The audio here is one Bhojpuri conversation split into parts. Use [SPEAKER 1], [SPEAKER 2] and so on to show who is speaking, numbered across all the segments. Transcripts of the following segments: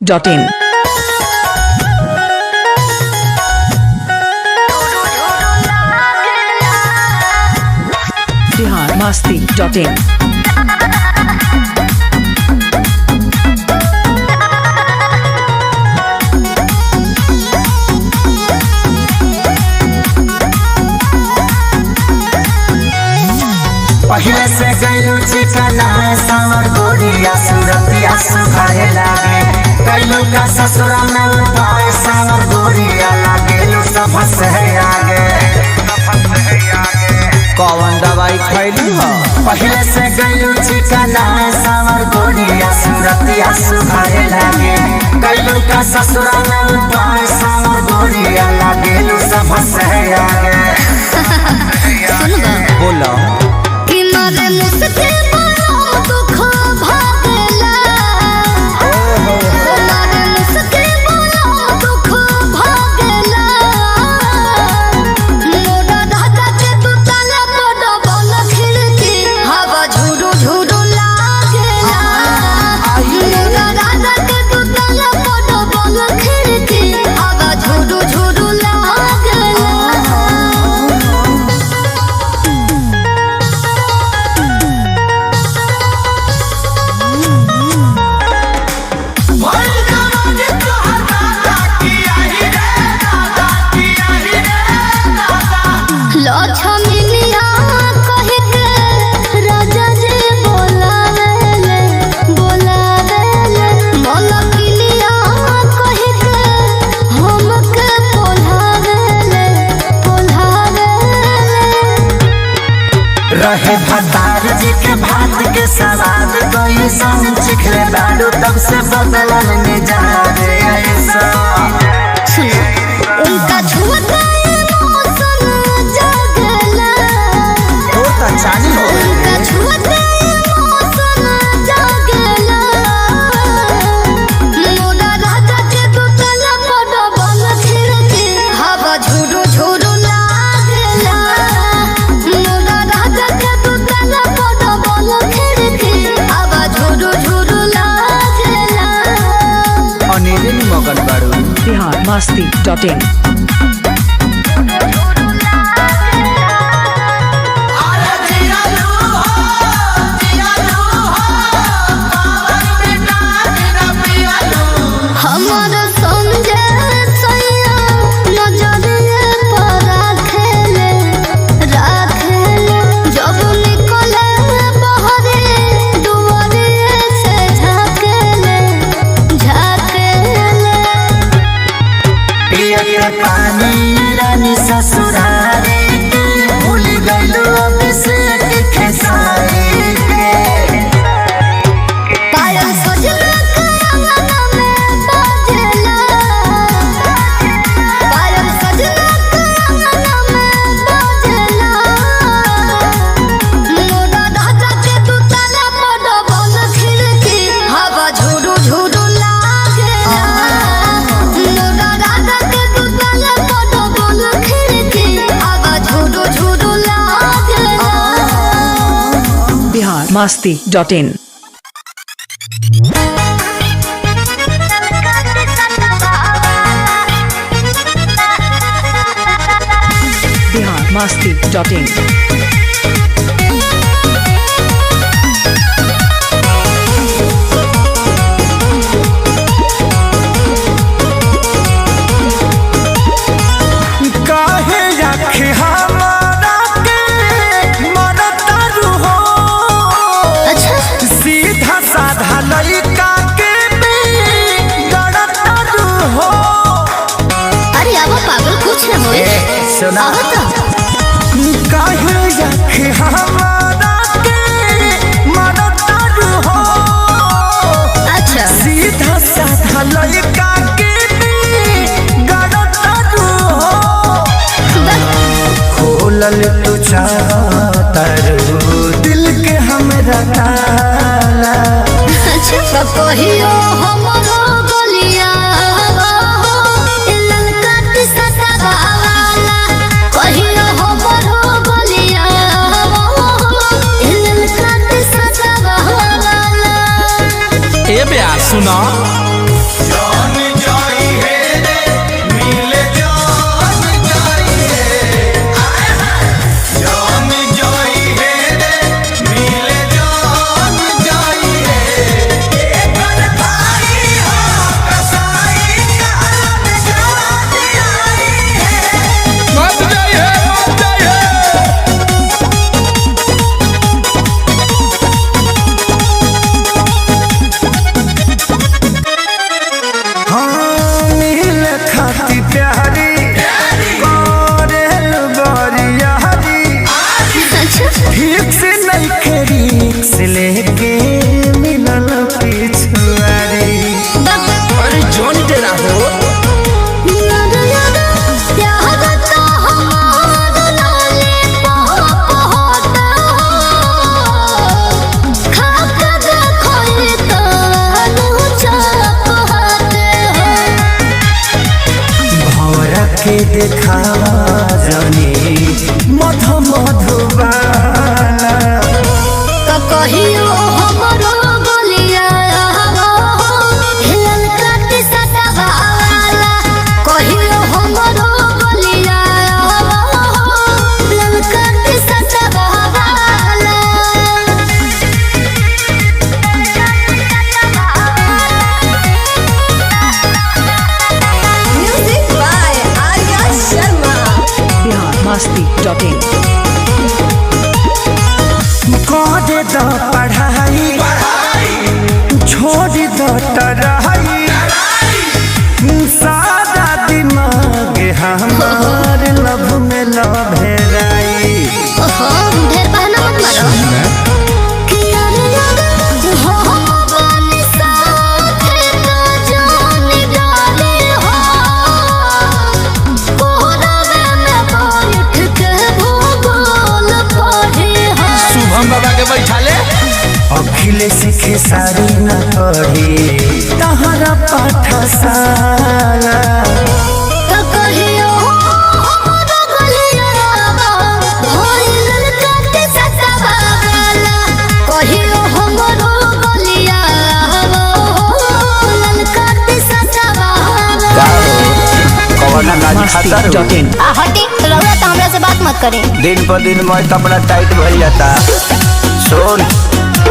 [SPEAKER 1] masti.in. बिहार masti.in.
[SPEAKER 2] पहले से गईलू चिकना सावर गोरिया सूरतिया सुखाए लागे गईलू का ससुरा में उपाय सावर गोरिया लागेलू सब से आगे
[SPEAKER 3] कौन दवाई खैली हो?
[SPEAKER 2] पहले से गईलू चिकना सावर गोरिया सूरतिया सुखाए लागे गईलू का ससुरा में उपाय सावर गोरिया लागेलू सब से आगे
[SPEAKER 3] बोलो
[SPEAKER 2] रहे भतार जी के भात के सवाद कोई संग चिखले बाड़ू तब से बदलल मिजाज ऐसा
[SPEAKER 4] उनका छुअता मौसम जगला
[SPEAKER 2] तो चाली हो
[SPEAKER 4] उनका छुअता मौसम जगला मोरा राजा के दुतला पड़ बल खिड़की हवा झुरु झुरु लागला मोरा राजा के दुतला पड़ बल खिड़की हवा झुरु झुरु लागला
[SPEAKER 3] अनिल मगन बारू
[SPEAKER 1] बिहार masti.in.
[SPEAKER 4] हमर समझे सैया नजरिए पर राखेले जब निकले बहरे दुआरिए से झाकेले
[SPEAKER 2] पिया के पानी रानी ससुरारे के भूल गईलू अभिषेक खेसारी के
[SPEAKER 4] पायल सजना के अंगना में बाजेला पायल सजना के अंगना में बाजेला मोरा राजा के दुतला पड़ बल खिड़की हवा झुरु झुरु लागेला मोरा राजा के दुतला पड़ बल खिड़की हवा झुरु झुरु लागेला
[SPEAKER 1] बिहार masti.in. बिहार masti.in.
[SPEAKER 2] काहे रखे हमारा के मरतारू हो
[SPEAKER 4] अच्छा
[SPEAKER 2] सीधा साधा लड़का के गड़तारू हो
[SPEAKER 4] अरे अब पागल कुछ न होए
[SPEAKER 2] सुना
[SPEAKER 4] अब तो
[SPEAKER 2] काहे रखे हमारा के मरतारू हो
[SPEAKER 4] अच्छा
[SPEAKER 2] सीधा साधा लड़का के गड़तारू हो खोलल तू चाहतारू दिल के हमरा ताला
[SPEAKER 4] अच्छा तो कहियो हमरो गलिया ललका टिसता वाला कहियो हमरो गलिया ललका टिसता वाला
[SPEAKER 3] ए बे सुना
[SPEAKER 1] masti.in.
[SPEAKER 2] कर दो पढ़ाई छोड़ दो तराई सादा दिमाग हमार लव में लभेराई।
[SPEAKER 4] ओहो ढेर बहाना मत मारो कि यार हो बन साथ तो जान डाले हो कोहरावे में बैठ के भूगोल पढ़े हो।
[SPEAKER 3] शुभम बाबा के बैठा ले।
[SPEAKER 2] अखिलेश के सारी न पढ़ी तहरा पाठशाला
[SPEAKER 4] तो कहियो हमरा गलिया भइल काटे सतावाला कहियो हमरो गलिया भइल काटे सतावाला।
[SPEAKER 3] कवना गाड़ी खाता रू।
[SPEAKER 1] masti.in.
[SPEAKER 4] हटी रउआ तो हमरा से बात मत करी।
[SPEAKER 3] दिन पर दिन मैं कपड़ा टाइट भइल जाता। सुन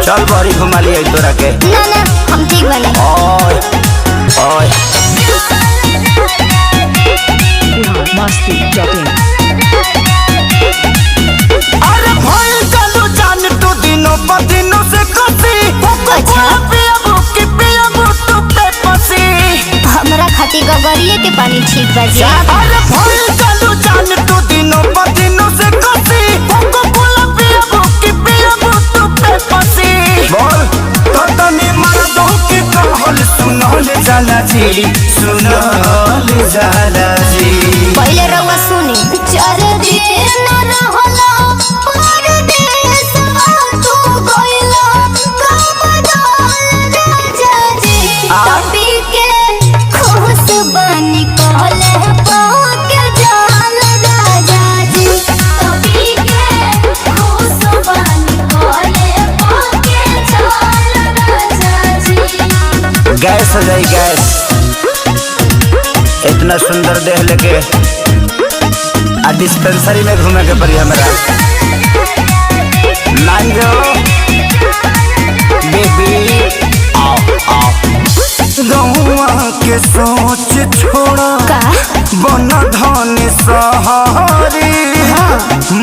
[SPEAKER 3] चल बड़ी घुमा लिया तोरा के।
[SPEAKER 4] ना ना हम ठीक बने।
[SPEAKER 3] ओए ओए
[SPEAKER 1] masti.in.
[SPEAKER 2] अरे भइल चलू जान तू दिनों पर दिनों से कसी
[SPEAKER 4] अच्छा।
[SPEAKER 2] पियाबू की पियाबू तू पे पसी।
[SPEAKER 4] हमरा खातिर गगरिए के पानी ठीक बाजी।
[SPEAKER 2] अरे भइल चलू जान तू दिनों पर दिनों से कसी कोला पियाबू की पियाबू तू पे पसी।
[SPEAKER 3] बोल
[SPEAKER 2] तो तनी मर्दों की कहल सुनल जाला जी सुनल जाला जी।
[SPEAKER 4] पहले रउआ सुनी चार दिन रहला परदेसवा तू गइला कमदाल राजा जी तभी के खुश बनी कहले पाके जाल राजा जी तभी के खुश बनी कहले पाके जाल राजा जी।
[SPEAKER 3] गैस हो जाई गैस। इतना सुंदर देह लेके आ डिस्पेंसरी में घूमे के पड़ी हमरा। मान जो बेबी आओ आओ।
[SPEAKER 2] गौआ के सोच छोड़ा
[SPEAKER 4] का
[SPEAKER 2] बन धन सहारी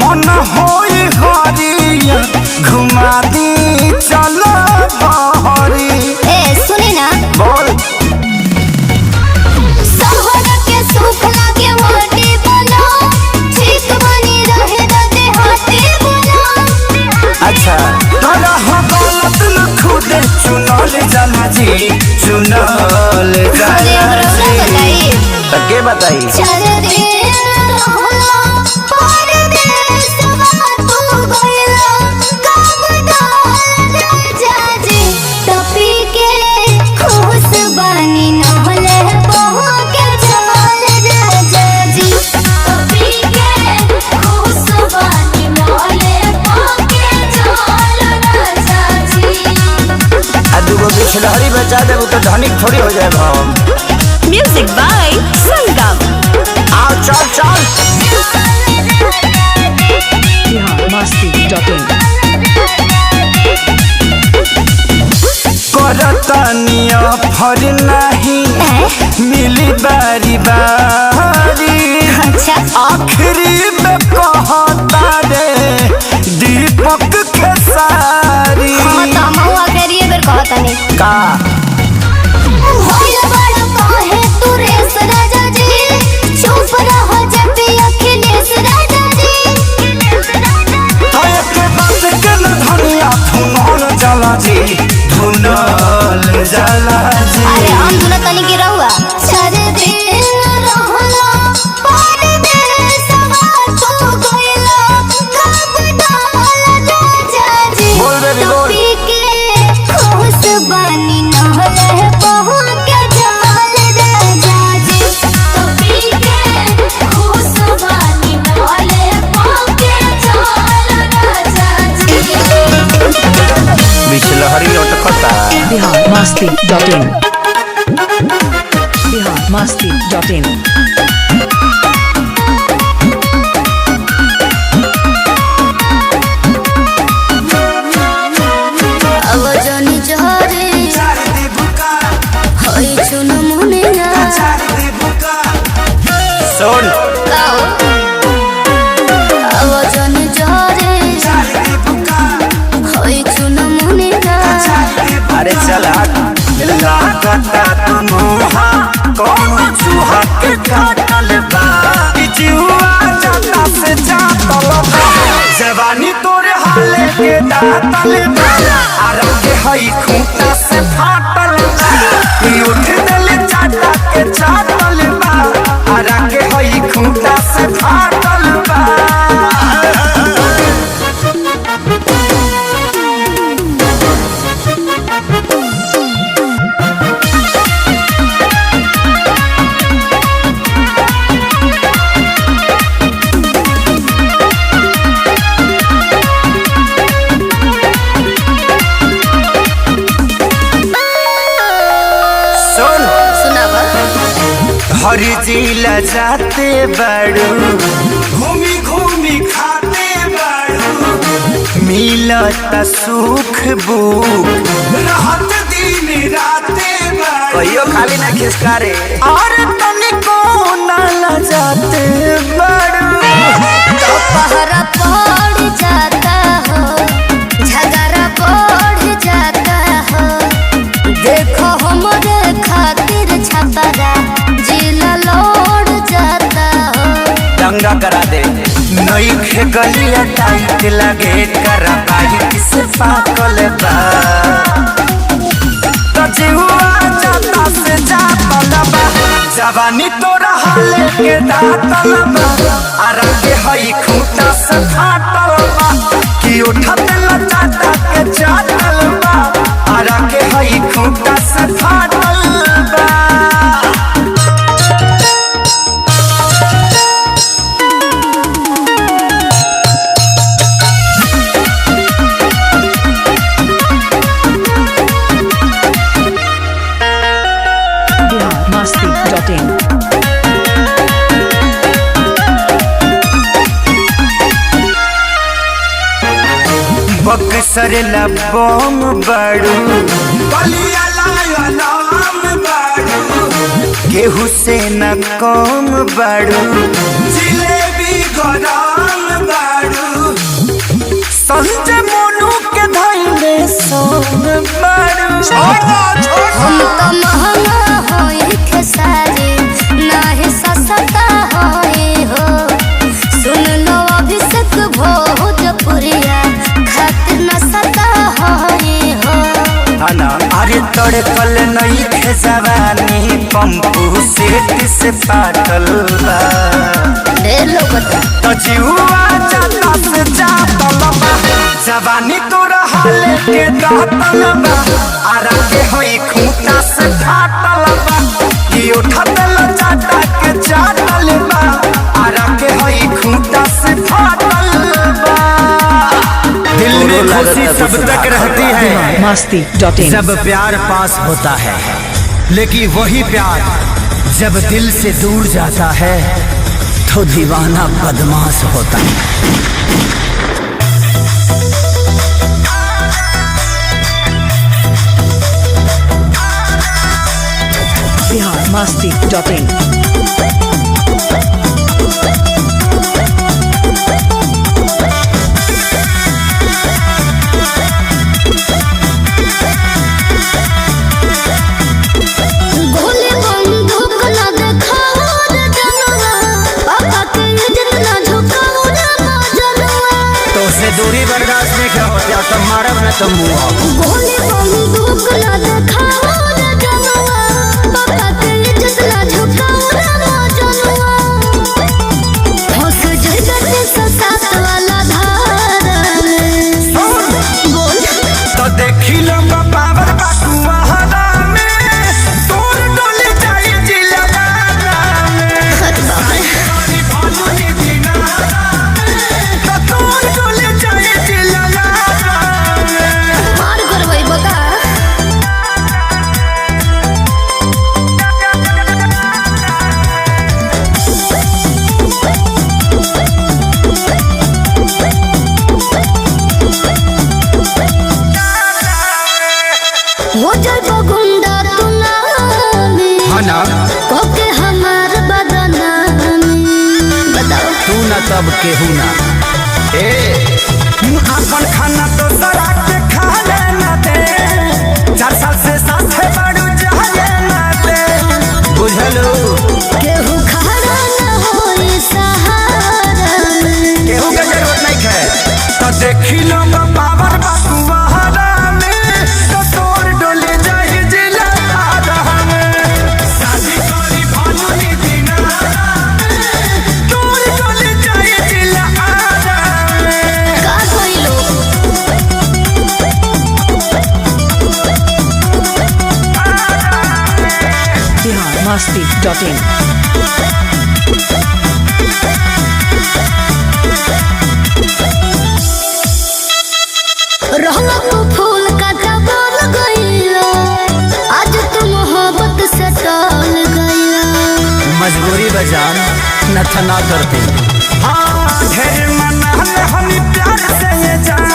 [SPEAKER 2] मन होई हरिया घुमा दी चल बहरी।
[SPEAKER 4] ए सुनी ना
[SPEAKER 3] बोल
[SPEAKER 4] सहर के सुख लागे माटी बना ठीक बनी रहे दे हाथी बना।
[SPEAKER 2] अच्छा तोरा हो गलत न खुदे चुनल जाला जी चुनल
[SPEAKER 4] अरे
[SPEAKER 2] जाला
[SPEAKER 4] हमरा
[SPEAKER 2] जी।
[SPEAKER 4] बताई
[SPEAKER 3] तो के बताई।
[SPEAKER 4] चल रे रहला परदेसवा तू गइला कमदाल राजा जी तभी के खुश बनी नहले बहू के जाल राजा जी तभी के खुश बनी नहले बहू के जाल राजा जी।
[SPEAKER 3] आ दूगो बिछलहरी बचा देबू तो धनिक थोड़ी हो जाए हम।
[SPEAKER 1] Music by Sangam.
[SPEAKER 3] आओ चल चल।
[SPEAKER 1] masti.in.
[SPEAKER 2] करतनिया फर नहीं मिली बारी बारी
[SPEAKER 4] अच्छा
[SPEAKER 2] आखिरी में कहता रे दीपक के सारी।
[SPEAKER 4] हाँ तो हम हुआ करिए बेर कहता नहीं
[SPEAKER 3] का
[SPEAKER 4] होइल बड़ा काहे तू रेस राजा जी चुप रहो जब भी अखिलेश राजा जी।
[SPEAKER 2] तय के बात के न धनिया धुनल जाला जी धुनल जाला जी।
[SPEAKER 4] अरे हम दुना तनी के रहुआ चार दिन रहला परदेसवा तू गइला कमदाल राजा जी
[SPEAKER 3] बोल बेबी, बोल।
[SPEAKER 4] तभी के खुश बनी नहले बहू के जाल राजा जी तभी के खुश बनी नहले बहू के जाल राजा जी।
[SPEAKER 3] बिछलहरी लटकता।
[SPEAKER 1] masti.in. masti.in.
[SPEAKER 4] अब जनी जहरे होई चुन मुनिया
[SPEAKER 3] सुन
[SPEAKER 4] अब
[SPEAKER 2] के दातल बा आरा के हई खूंटा से फाटल बा ई उठ दिल चाटा के चाटल बा आरा के हई खूंटा से फाटल बा हर जिला जाते बड़ू घूमी घूमी खाते बड़ू मिलत सुख बुक रहत दिन राते बड़ू
[SPEAKER 3] कहियो खाली ना खिसकारे
[SPEAKER 2] और तनिको ना जाते बड़ू
[SPEAKER 4] तो पहरा पड़ जाता हो झगड़ा बढ़ जाता हो देखो हमरे खातिर छपरा जिला लौट जाता हो
[SPEAKER 3] दंगा करा दे
[SPEAKER 2] नई खे गलिया टाइट लगे करा बाइक से पाकल बा तजुआ जाता से जातल बा जवानी तोरा हाले के दातल बा आरा के हई खूंटा से फाटल बा कि उठत लचाटा के चाटल बा आरा के हई खूंटा से फाटल बा
[SPEAKER 1] biharmasti.in
[SPEAKER 2] बक्सर लबोम बड़ू बलिया लाम बड़ू गेहूं से न कम बड़ू जिलेबी गरम बड़ू संजय मोनू के धैले सोम बड़ू
[SPEAKER 4] हम तो महंगा होई खेसारी नाही सस्ता होई हो सुन लो अभिषेक भोजपुरिया खातिर न सता होई हो
[SPEAKER 2] हना अरे तड़कल नहीं थे जवानी पंपू सेठ से पाटल बा
[SPEAKER 4] ले लो बता
[SPEAKER 2] तो जीवा जाता से जातल बा जवानी तोरा हाले के दातल बा आरा के होई खूंटा से फाटल बा कि उठत लचाटा के चाटल बा आरा के होई खूंटा से फाटल बा दिल में खुशी सब तक रहती है
[SPEAKER 1] biharmasti.in
[SPEAKER 5] जब प्यार पास होता है लेकिन वही प्यार जब दिल से दूर जाता है तो दीवाना बदमाश होता है।
[SPEAKER 1] biharmasti.in
[SPEAKER 4] गोली बंदूक न देखाओ रे जनवा पापा के इज्जत न झुकाओ रे जनवा
[SPEAKER 5] तो उससे दूरी बर्दाश्त नहीं क्या होती तो मारब न तुम मुआ
[SPEAKER 4] गोली बंदूक न देखाओ रे जनवा पापा के इज्जत न झुकाओ रे जनवा होश जगत साथ वाला धार बोल
[SPEAKER 2] तो देखी लो पावर बाकुआ हरा में तोर डोली जाई जिलगा में रानी भालू नी दिनारा तो तोर डोली जाई जिलगा में
[SPEAKER 4] मार करवई बता हो जाए गुंडा तू नामी
[SPEAKER 5] हना
[SPEAKER 4] कोके हमार बदनामी बताओ
[SPEAKER 5] तू न तब केहू ना
[SPEAKER 2] ए अपन खाना तो सरा के खा लेना दे 4 साल से साथे बड़ू जाए ना दे
[SPEAKER 5] बुझलो
[SPEAKER 4] केहू खड़ा न होई सहारा में
[SPEAKER 2] केहू के जरूरत नहीं है तो देखी लो पावर
[SPEAKER 1] masti.in.
[SPEAKER 4] रहला तू फूल का बोल गईला, आज तू मोहब्बत से टल गईला।
[SPEAKER 5] मजबूरी बजान न था ना करते।
[SPEAKER 2] हाँ ढेर मनाल हमी प्यार से ये जान,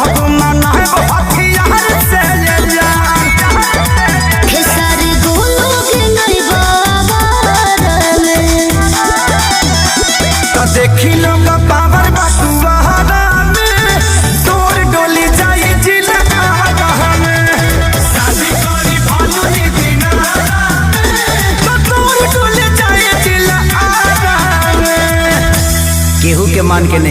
[SPEAKER 2] अब मनाए हथियार से ये जान।
[SPEAKER 4] खेसारी गोलू के नहीं बाबर में,
[SPEAKER 2] तो देखी लोग पावर बटुआरा में, तोर डोली जाई जिला में। शादी करी भालुनी दिनारा में, तो तोर डोली जाई जिला में।
[SPEAKER 5] केहू के मान के नहीं